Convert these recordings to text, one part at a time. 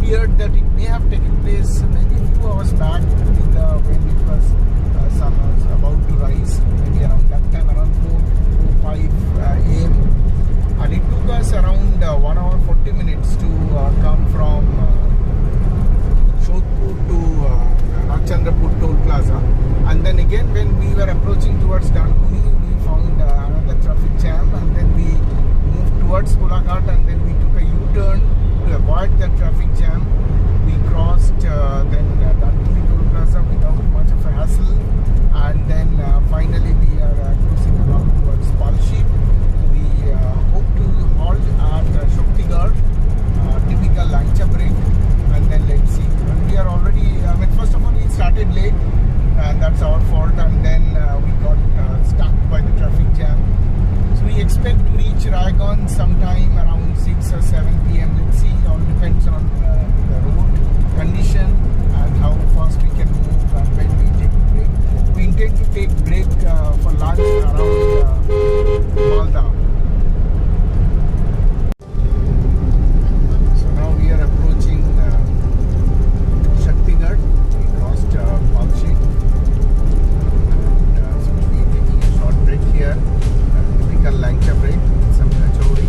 feared that it may have taken place maybe a few hours back when it was sun was about to rise, maybe around that time, around 4:05 a.m. And it took us around 1 hour 40 minutes to come from Shodhpur to Rajchandrapur Toll Plaza. And then again, when we were approaching towards Dankuni, we found another traffic jam, and then we moved towards Golaghat, and then we took a U-turn to avoid the traffic jam. We crossed then Dankuni Toll Plaza without much of a hassle, and then finally we are cruising along towards Palshi. We hope to halt at Shaktigarh, typical lunch break, and then let's see. And we are already, first of all, we started late, and that's our fault, and then we got stuck by the traffic jam. So we expect to reach Raigaon sometime around 6 or 7 p.m. Let's see, all depends on the road condition and how fast we can move and when we take a break. We intend to take break for lunch around Malda. So now we are approaching Shaktigarh. We crossed Palshi. So we'll be taking a short break here. Typical lunch break, some kachori.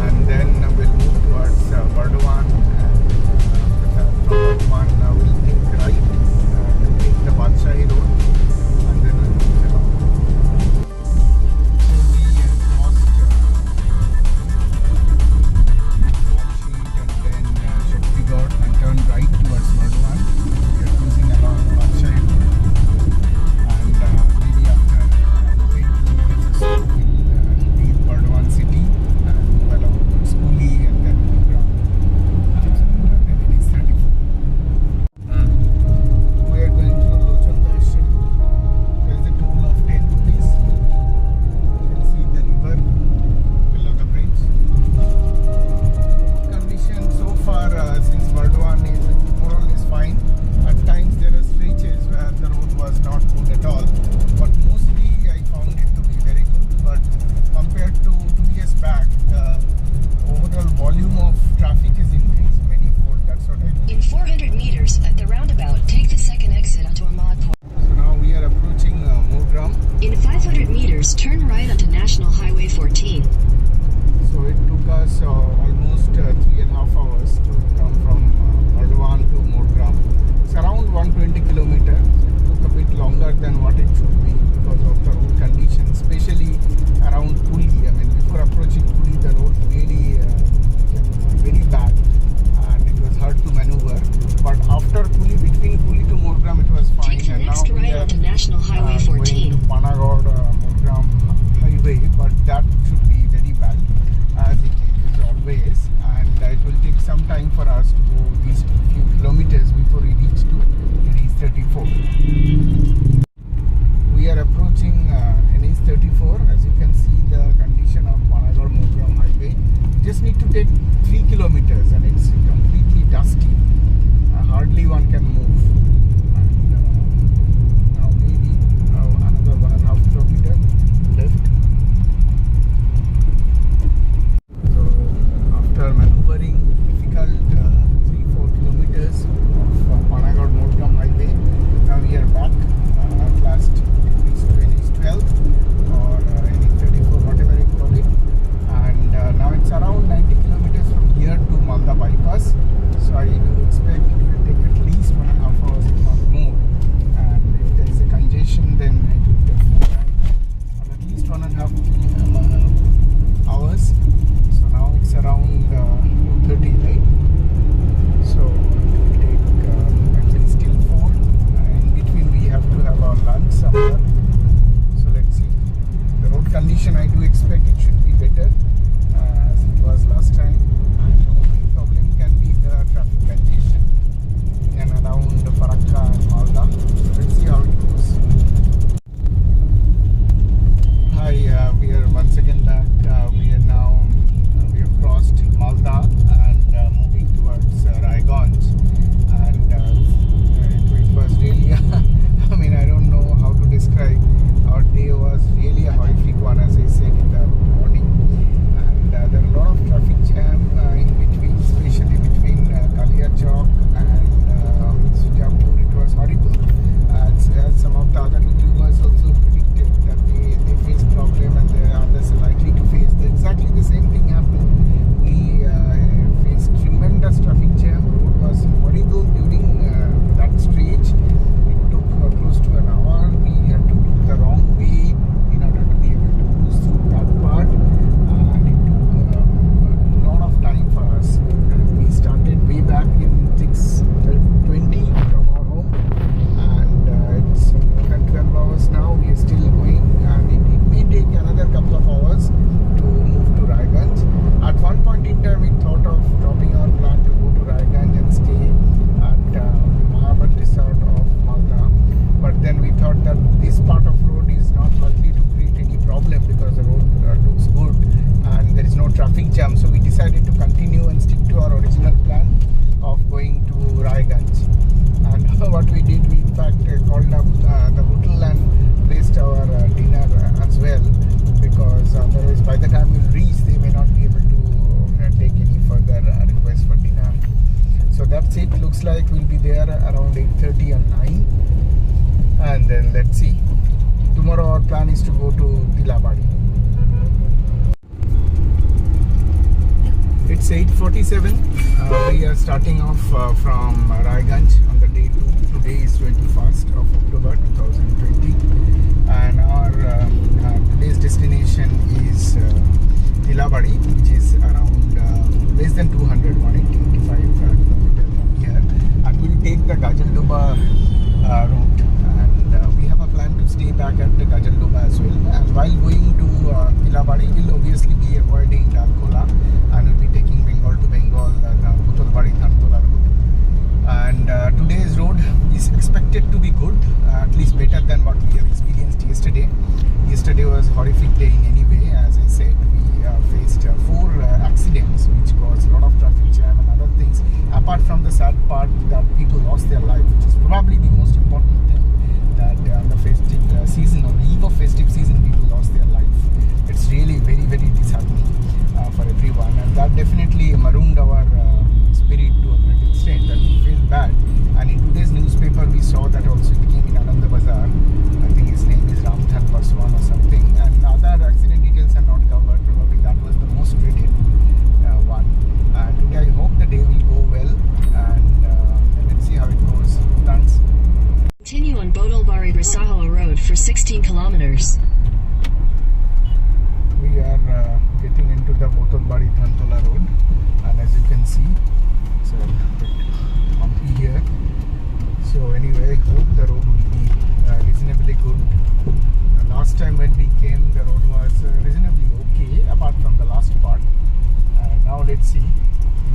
And then we'll move towards Bardhaman. From Bardhaman we'll take right to take the Badshahi road, and then we'll move along. So we crossed Palshi and then Shaktigarh and turned right towards Bardhaman. We are cruising along Badshahi road, and maybe after 8 kilometers or so we'll leave Bardhaman city and move along towards Kuli and then Murgaon, and then it is 34. We are going to Lochandar Shri. There is a toll of 10 rupees. You can see the river below the bridge. Condition so far since Bardhaman is more or less fine. At times there are stretches where the road was not good at all, but mostly I found it to be very good. But compared to 2 years back, the overall volume of traffic has increased many-fold. That's what I think. In 400 meters at the roundabout, take the second exit onto Ahmadpur. So now we are approaching Murgaon. In 500 meters, turn right onto National Highway 14. So it took us almost 3.5 hours to come from Bardhaman to Murgaon. It's around 120 kilometers. It took a bit longer than what it should be because of the road conditions, especially around Kuli. Before approaching Kuli, the road really became very bad and it was hard to maneuver. But after Kuli, between Kuli to Murgaon, it was fine. Take the And next now we right are onto National Highway going 14. to Panagarh Murgaon highway, but that should be very bad as it is always, and it will take some time for us to go these few kilometers before we reach to NH 34. We are approaching NH 34. As you can see, the condition of Panagarh Murgaon highway, you just need to take 3 kilometers and it's completely dusty. Hardly one can move. And now maybe another 1.5 kilometers left. So after maneuvering difficult 3-4 kilometers of Panagarh Murgaon highway, now we are back that's it. Looks like we'll be there around 8:30 or 9, and then let's see. Tomorrow our plan is to go to Tilabadi. It's 8:47. We are starting off from Raiganj on the day 2. Today is 21st of October 2020, and our today's destination is Tilabadi, which is around less than 200, 185 kilometers from here. And we'll take the Gajaldoba route, and we have a plan to stay back at the Gajaldoba as well. And while going to Tilabadi, we'll obviously be avoiding Dalkola, and we'll be taking Bengal to Bengal, Butolbari Dhantola route. And today's road is expected to be good, at least better than what we have experienced yesterday. Yesterday was a horrific day in any way. As I said, we faced 4 accidents which caused a lot of traffic jam and other things, apart from the sad part that people lost their life, which is probably the most important thing, that on the festive season, on the eve of festive season, people lost their life. It's really very, very disheartening for everyone, and that definitely marooned our spirit to a great extent, that we feel bad. And in today's newspaper we saw that also it came in Ananda Bazar. I think his name is Ramthan Paswan or something, and other accident details are not covered. Probably that was the most dreaded one. And today I hope the day will go well, and let's see how it goes. Thanks. Continue on Bodolbari Rasahala Road for 16 kilometers. We are getting into the Botolbari Dhantola road, and as you can see, it's a bit bumpy here. So anyway, I hope the road will be reasonably good. Last time when we came, the road was reasonably okay, apart from the last part. Now let's see.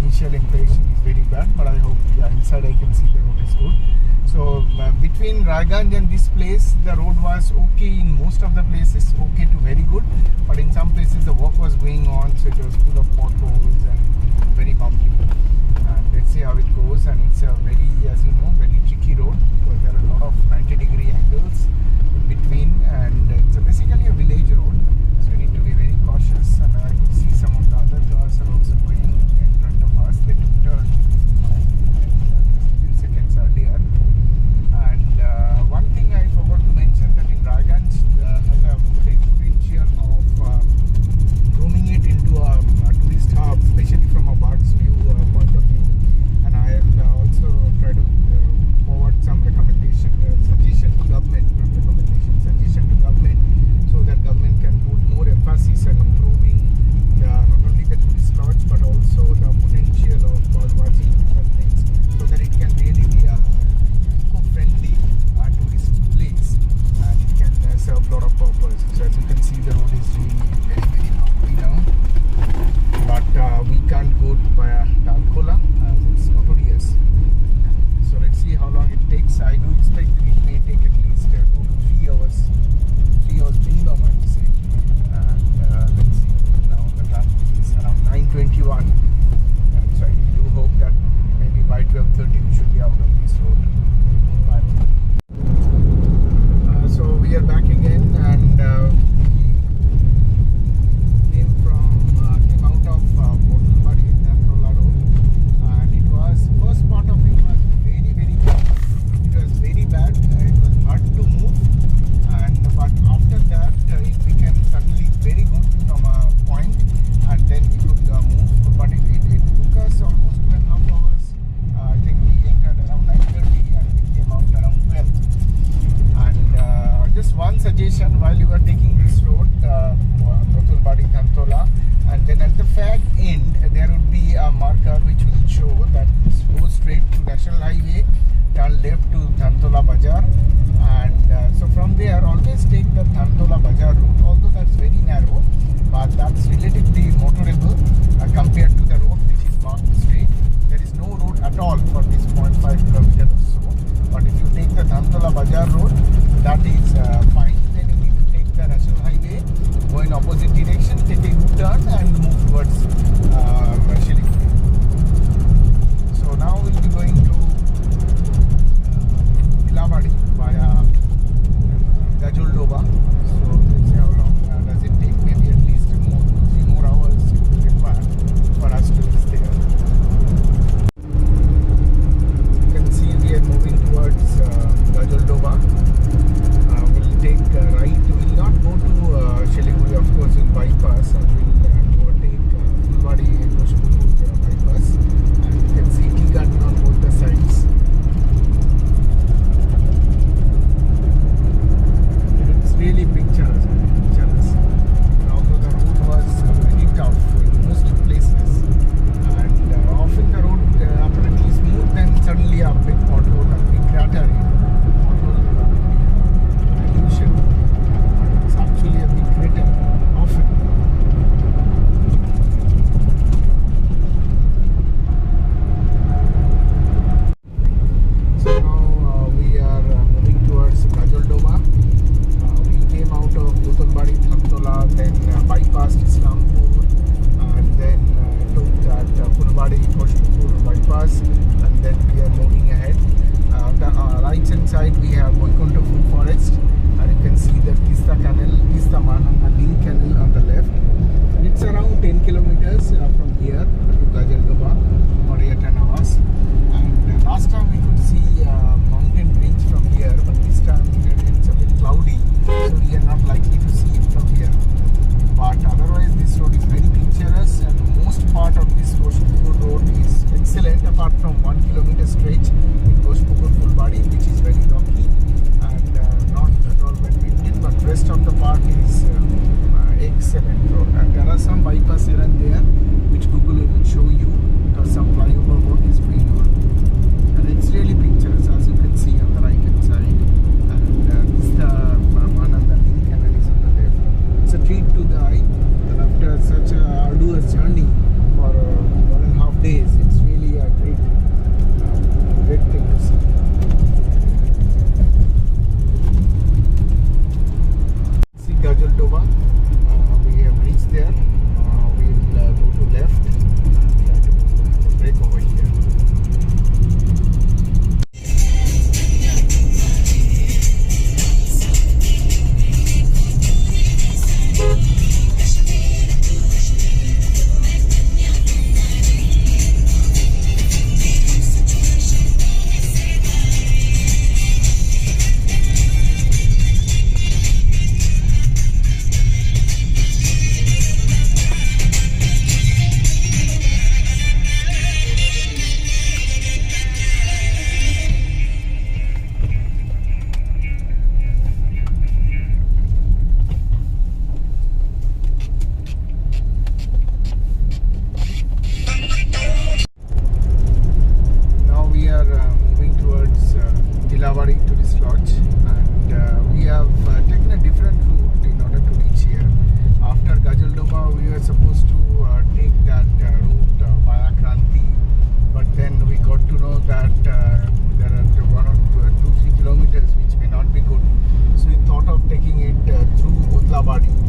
Initial impression is very bad, but I hope inside I can see the road is good. So between Raiganj and this place, the road was okay in most of the places, okay to very good. But in some places the work was going on, so it was full of potholes and very bumpy. And let's see how it goes. And it's a very, as you know, very tricky road, because there are a lot of 90-degree angles in between, and it's basically a village road. So we need to be very cautious. And I could see some of the other cars are also going in front of us. They took turn a few seconds earlier. And one thing I forgot to mention, that in Raiganj has a great potential of grooming it into a tourist hub, especially from a bird's view point of view. And I will also try to forward some suggestion to government, so that government can put more emphasis on improving not only the tourist lodge but also the potential of bird watching and other things, so that it can really be a eco-friendly tourist place, and it can serve a lot of purpose. So as you can see, the road is really very, very bumpy now, but we can't go via Dalkola as it's notorious. So let's see how long it takes. I do expect that it may take at least 2 to 3 hours. 3 hours minimum, I would say. And let's see. Now the traffic is around 9:21. So I do hope that maybe by 12:30 we should be out of this road. But so we are back again, and we came out of Botolbari Dhantola road, and it was, first part of it was very, very bad. It was very bad. It was hard to move, but after that it became suddenly very good from a point, and then we could move. But it took us almost 2.5 hours. I think we entered around 9:30 and we came out around 12. And just one suggestion, while you are taking this road, Botolbari Dhantola, and then at the fag end there would be a marker which will show that go straight to National Highway, turn left to Dhantola Bazar, and so from there always take the Dhantola Bazar route, although that's very narrow, but that's relatively motorable compared to the road which is marked straight. There is no road at all for this 0.5 kilometers or so, but if you take the Dhantola Bazar road, that is fine. Then you need to take the National Highway, go in opposite direction, take a U-turn and move towards Shiliguri. So now we'll be going to Tilabadi via Gajaldoba. So let's see how long does it take. Maybe at least 3 more hours it will require for us to reach there. excellent apart from 1 kilometer stretch in Goshpukur Fulbari, which is very rocky and not at all well maintained, but rest of the part is excellent road. And there are some bypass here and there which Google will show you because some flyover work is going on, and it's really pictures as you can see on the right hand side. And this is the Mananda link canal is on the left. It's a treat to the eye, and after such a arduous journey for 1.5 days, it's really a great thing to see. See Gajal Doba, we have reached there. We'll go to left and try to have a break over here. To this lodge, and we have taken a different route in order to reach here. After Gajaldoba, we were supposed to take that route via Kranti, but then we got to know that there are 1 or 2, 3 kilometers which may not be good, so we thought of taking it through Otlabadi.